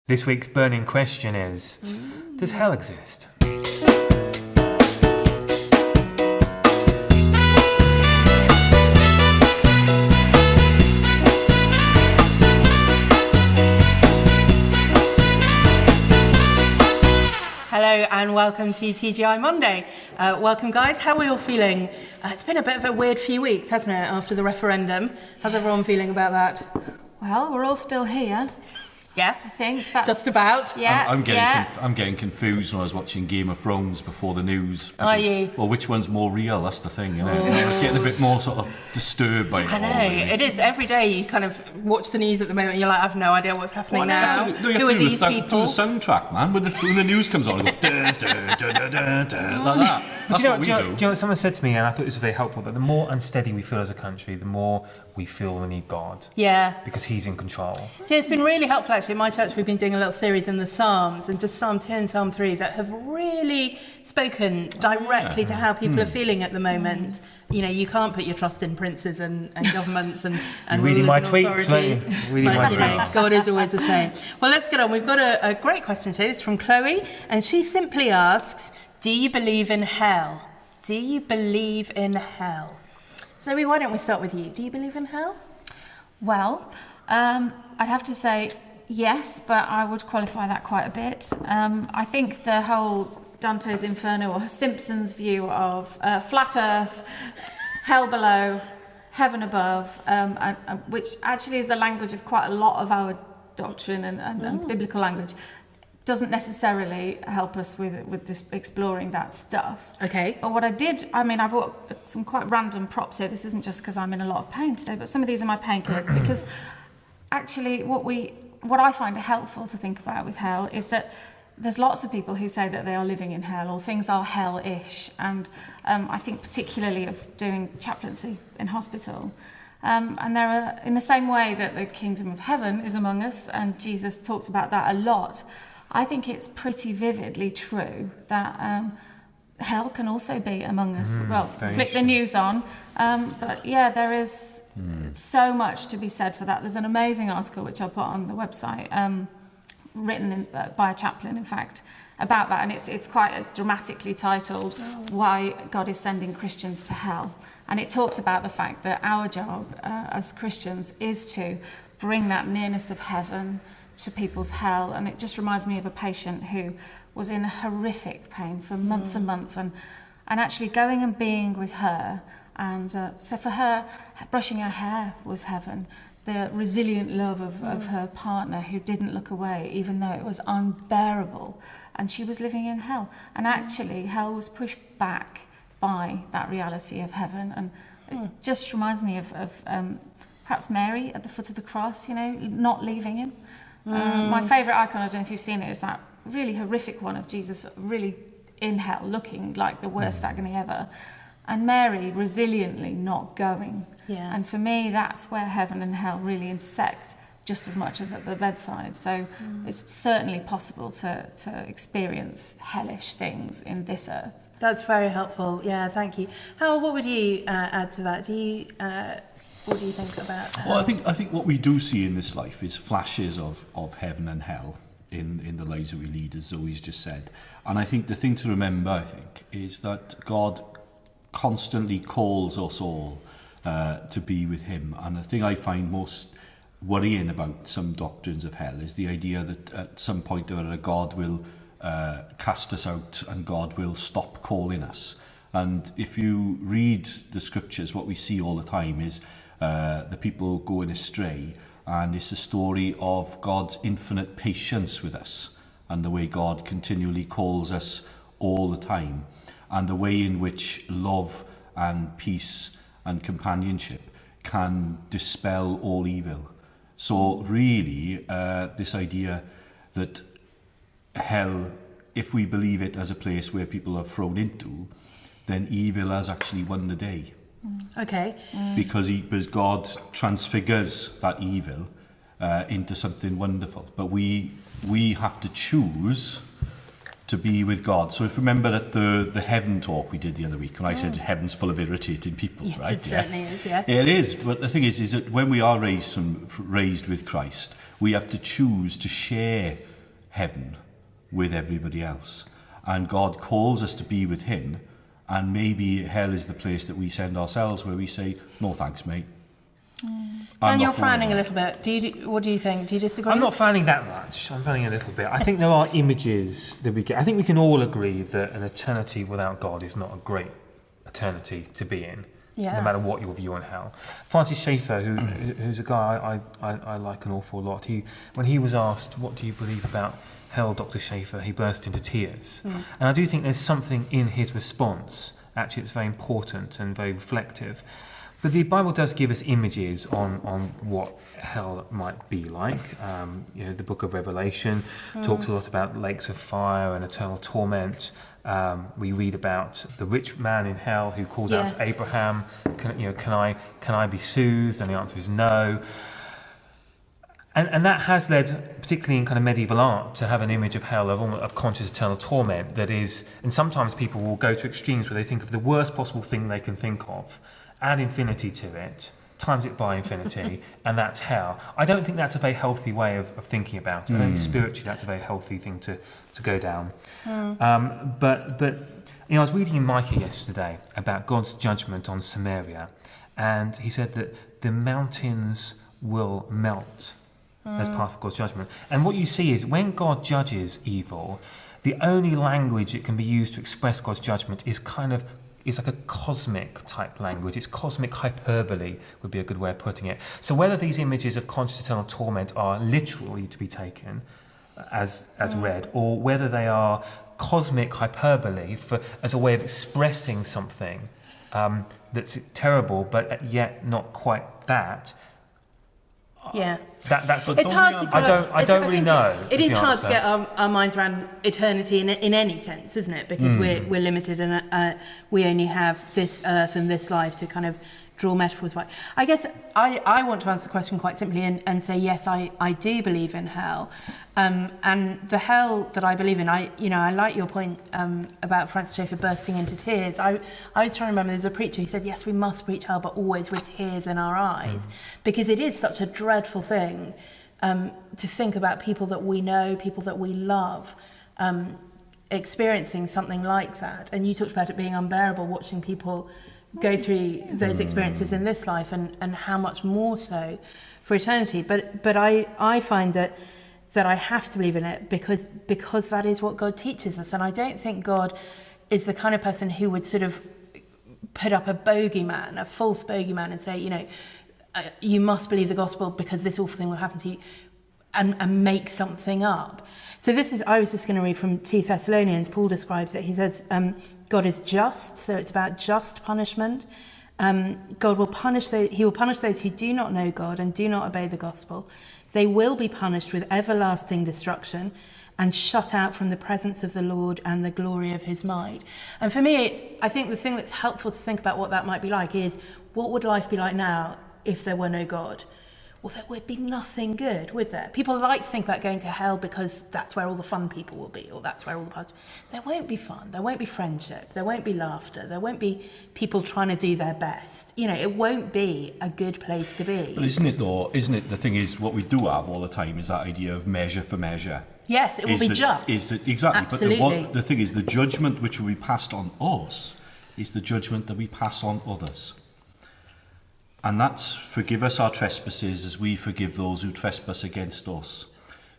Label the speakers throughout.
Speaker 1: This week's burning question is, does hell exist?
Speaker 2: Hello and welcome to TGI Monday. Welcome guys, how are we all feeling? It's been a bit of a weird few weeks, hasn't it, after the referendum? How's everyone feeling about that?
Speaker 3: Well, we're all still here.
Speaker 2: Yeah,
Speaker 3: I think that's
Speaker 2: just about.
Speaker 3: Yeah,
Speaker 4: I'm getting confused when I was watching Game of Thrones before the news.
Speaker 2: Are you?
Speaker 4: Well, which one's more real? That's the thing, you know. I was getting a bit more sort of disturbed by it.
Speaker 2: I know, it is. Every day you kind of watch the news at the moment and you're like, I have no idea what's happening now. Who are these people?
Speaker 4: Do the soundtrack, man. When the news comes on, I go, da, da, da, da, da, da, like that. That's what we do.
Speaker 1: Do you know what someone said to me, and I thought it was very helpful, that the more unsteady we feel as a country, the more we feel we need God.
Speaker 2: Yeah.
Speaker 1: Because he's in control.
Speaker 2: So it's been really helpful actually. In my church we've been doing a little series in the Psalms, and just Psalm 2 and Psalm 3 that have really spoken directly to how people are feeling at the moment. You know, you can't put your trust in princes and governments and
Speaker 1: You're reading my
Speaker 2: rulers and
Speaker 1: tweets, mate.
Speaker 2: authorities.
Speaker 1: Reading my
Speaker 2: But, you know,
Speaker 1: tweets.
Speaker 2: God is always the same. Well, let's get on. We've got a great question today. It's from Chloe, and she simply asks, do you believe in hell? Do you believe in hell? Zoe, why don't we start with you? Do you believe in hell?
Speaker 3: Well, I'd have to say yes, but I would qualify that quite a bit. I think the whole Dante's Inferno or Simpson's view of flat earth, hell below, heaven above, which actually is the language of quite a lot of our doctrine and biblical language, doesn't necessarily help us with this exploring that stuff.
Speaker 2: Okay.
Speaker 3: But what I brought some quite random props here. This isn't just because I'm in a lot of pain today, but some of these are my painkillers because actually what I find helpful to think about with hell is that there's lots of people who say that they are living in hell or things are hell-ish, and I think particularly of doing chaplaincy in hospital. And there are, in the same way that the kingdom of heaven is among us, and Jesus talked about that a lot, I think it's pretty vividly true that hell can also be among us. Well, flick the news on. But yeah, there is so much to be said for that. There's an amazing article which I'll put on the website, written by a chaplain, in fact, about that. And it's quite dramatically titled, Why God is Sending Christians to Hell. And it talks about the fact that our job as Christians is to bring that nearness of heaven to people's hell. And it just reminds me of a patient who was in horrific pain for months and months, and actually going and being with her. And so for her, brushing her hair was heaven. The resilient love of her partner who didn't look away, even though it was unbearable. And she was living in hell. And actually, hell was pushed back by that reality of heaven. And it just reminds me of perhaps Mary at the foot of the cross, you know, not leaving him. My favourite icon, I don't know if you've seen it, is that really horrific one of Jesus really in hell, looking like the worst agony ever. And Mary resiliently not going.
Speaker 2: Yeah.
Speaker 3: And for me, that's where heaven and hell really intersect, just as much as at the bedside. So it's certainly possible to experience hellish things in this earth.
Speaker 2: That's very helpful. Yeah, thank you. Hal, what would you add to that? What do you think about hell?
Speaker 4: Well, I think what we do see in this life is flashes of heaven and hell in the lives that we lead, as Zoe's just said. And I think the thing to remember, I think, is that God constantly calls us all to be with him. And the thing I find most worrying about some doctrines of hell is the idea that at some point or other God will cast us out and God will stop calling us. And if you read the scriptures, what we see all the time is the people going astray, and it's a story of God's infinite patience with us and the way God continually calls us all the time, and the way in which love and peace and companionship can dispel all evil. So really, this idea that hell, if we believe it as a place where people are thrown into, then evil has actually won the day.
Speaker 2: Okay.
Speaker 4: Because God transfigures that evil into something wonderful. But we have to choose to be with God. So if you remember at the heaven talk we did the other week, when I said heaven's full of irritating people,
Speaker 2: Yes,
Speaker 4: right?
Speaker 2: it certainly is, yes.
Speaker 4: It is, but the thing is that when we are raised with Christ, we have to choose to share heaven with everybody else. And God calls us to be with him, and maybe hell is the place that we send ourselves, where we say, no thanks, mate.
Speaker 2: And you're frowning a little bit. What do you think? Do you disagree?
Speaker 1: I'm not fanning that much. I'm fanning a little bit. I think there are images that we get. I think we can all agree that an eternity without God is not a great eternity to be in, no matter what your view on hell. Francis Schaeffer, who's a guy I like an awful lot, when he was asked, what do you believe about hell, Dr. Schaeffer, he burst into tears. And I do think there's something in his response, actually, that's very important and very reflective. But the Bible does give us images on what hell might be like. The book of Revelation talks a lot about lakes of fire and eternal torment. We read about the rich man in hell who calls out to Abraham, can I be soothed? And the answer is no. And that has led, particularly in kind of medieval art, to have an image of hell, of conscious eternal torment that is, and sometimes people will go to extremes where they think of the worst possible thing they can think of, add infinity to it, times it by infinity, and that's hell. I don't think that's a very healthy way of thinking about it. I don't think spiritually that's a very healthy thing to go down. But I was reading in Micah yesterday about God's judgment on Samaria, and he said that the mountains will melt as part of God's judgment. And what you see is when God judges evil, the only language that can be used to express God's judgment is like a cosmic type language. It's cosmic hyperbole would be a good way of putting it. So whether these images of conscious eternal torment are literally to be taken as read, or whether they are cosmic hyperbole as a way of expressing something that's terrible but yet not quite that.
Speaker 2: Yeah.
Speaker 1: That's
Speaker 2: it's hard to.
Speaker 1: I don't really know.
Speaker 2: It is hard to get our minds around eternity in any sense, isn't it? Because we're limited, and we only have this earth and this life to kind of draw metaphors by. I guess I want to answer the question quite simply and say yes, I do believe in hell, and the hell that I believe in. I like your point about Francis Schaeffer bursting into tears. I was trying to remember, there's a preacher who said yes, we must preach hell, but always with tears in our eyes, because it is such a dreadful thing to think about people that we know, people that we love, experiencing something like that. And you talked about it being unbearable, watching people go through those experiences in this life, and how much more so for eternity. But I find that I have to believe in it because that is what God teaches us. And I don't think God is the kind of person who would sort of put up a bogeyman, a false bogeyman, and say, you must believe the gospel because this awful thing will happen to you, and make something up. So I was just going to read from 2 Thessalonians. Paul describes it. He says, God is just, so it's about just punishment. God will punish he will punish those who do not know God and do not obey the gospel. They will be punished with everlasting destruction and shut out from the presence of the Lord and the glory of his might. And for me, I think the thing that's helpful to think about what that might be like is, what would life be like now if there were no God? Well, there would be nothing good, would there? People like to think about going to hell because that's where all the fun people will be, or that's where all the positive. There won't be fun, there won't be friendship, there won't be laughter, there won't be people trying to do their best. It won't be a good place to be.
Speaker 4: But isn't it, the thing is, what we do have all the time is that idea of measure for measure.
Speaker 2: Yes, it will be just.
Speaker 4: Exactly.
Speaker 2: Absolutely.
Speaker 4: But the thing is, the judgment which will be passed on us is the judgment that we pass on others. And that's forgive us our trespasses as we forgive those who trespass against us.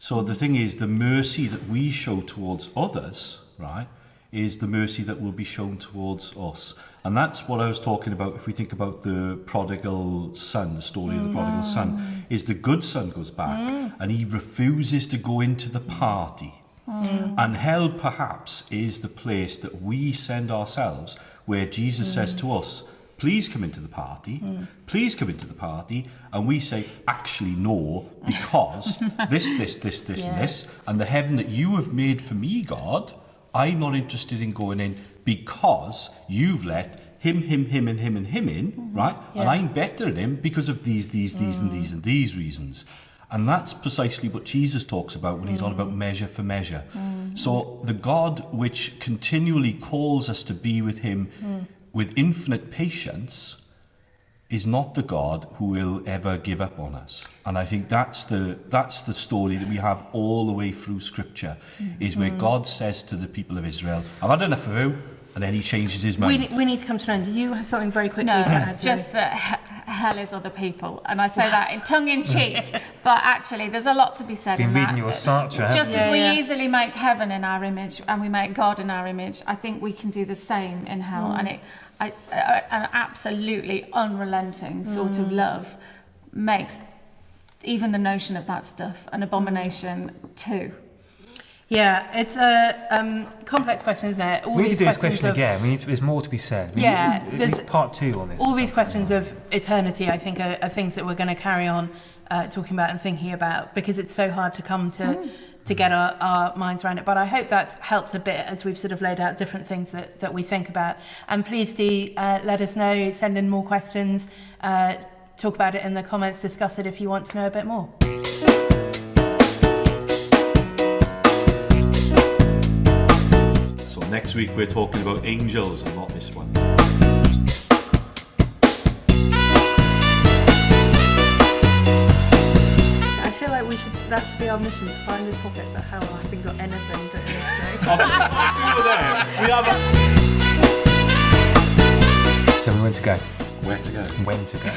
Speaker 4: So the thing is, the mercy that we show towards others, right, is the mercy that will be shown towards us. And that's what I was talking about. If we think about the prodigal son, the story of the prodigal son, is the good son goes back and he refuses to go into the party. And hell perhaps is the place that we send ourselves, where Jesus says to us, please come into the party, please come into the party, and we say, actually no, because this, and this, and the heaven that you have made for me, God, I'm not interested in going in because you've let him, and him in, right? Yeah. And I'm better than him because of these, and these reasons. And that's precisely what Jesus talks about when he's on about measure for measure. So the God which continually calls us to be with him with infinite patience is not the God who will ever give up on us. And I think that's the story that we have all the way through Scripture, is where God says to the people of Israel, I've had enough of you, and then he changes his mind.
Speaker 2: We need to come to an end. Do you have something very quickly
Speaker 3: No,
Speaker 2: to add?
Speaker 3: just that hell is other people. And I say that in tongue-in-cheek, but actually there's a lot to be said in
Speaker 1: Been
Speaker 3: that.
Speaker 1: reading your Sartre,
Speaker 3: Just as
Speaker 2: Yeah,
Speaker 3: we
Speaker 2: yeah.
Speaker 3: easily make heaven in our image and we make God in our image, I think we can do the same in hell. And an absolutely unrelenting sort of love makes even the notion of that stuff an abomination too.
Speaker 2: Yeah, it's a complex question, isn't it? All
Speaker 1: We need to
Speaker 2: these
Speaker 1: do this
Speaker 2: questions
Speaker 1: question
Speaker 2: of-
Speaker 1: again. There's more to be said.
Speaker 2: Yeah,
Speaker 1: we
Speaker 2: there's-
Speaker 1: need part 2 on this.
Speaker 2: All these questions of eternity, I think, are things that we're going to carry on talking about and thinking about, because it's so hard to come to get our minds around it. But I hope that's helped a bit as we've sort of laid out different things that we think about. And please do let us know, send in more questions, talk about it in the comments, discuss it if you want to know a bit more.
Speaker 4: So next week we're talking about angels and not this one.
Speaker 2: I feel like that should be our mission, to find a topic that hell hasn't got anything to do with.
Speaker 4: We have
Speaker 1: Tell me when to go.
Speaker 4: Where to go?
Speaker 1: When to go.